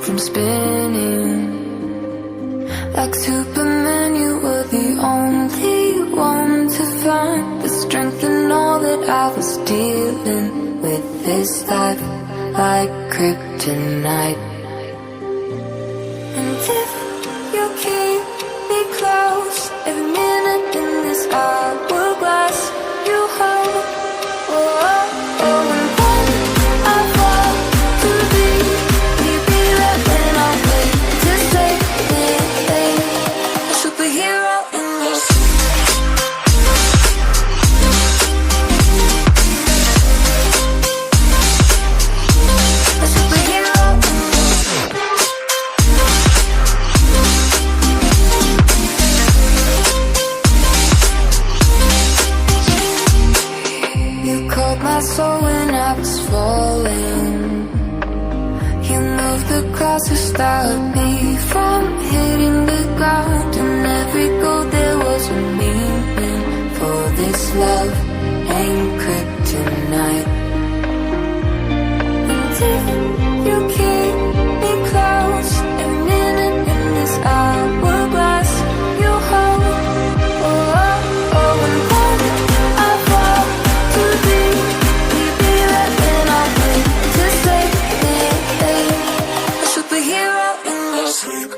from spinning. Like Superman, you were the only one to find the strength in all that I was dealing with this life, like kryptonite. And if you keep me close, every minute in this hourglass you hold. Oh, oh, oh, and when I fall to leave, will you be there when I wait to say a superhero in your sleep? A superhero in your sleep. You caught my soul when I was falling. You moved the crowds to stop me from hitting the ground. And every goal there was a meaning, for this love ain't kryptonite. And if you keep me close, every minute in this hourglass you hold. Oh, oh, oh, and when I fall to leave, will you be there when I wait to say a superhero in your sleep?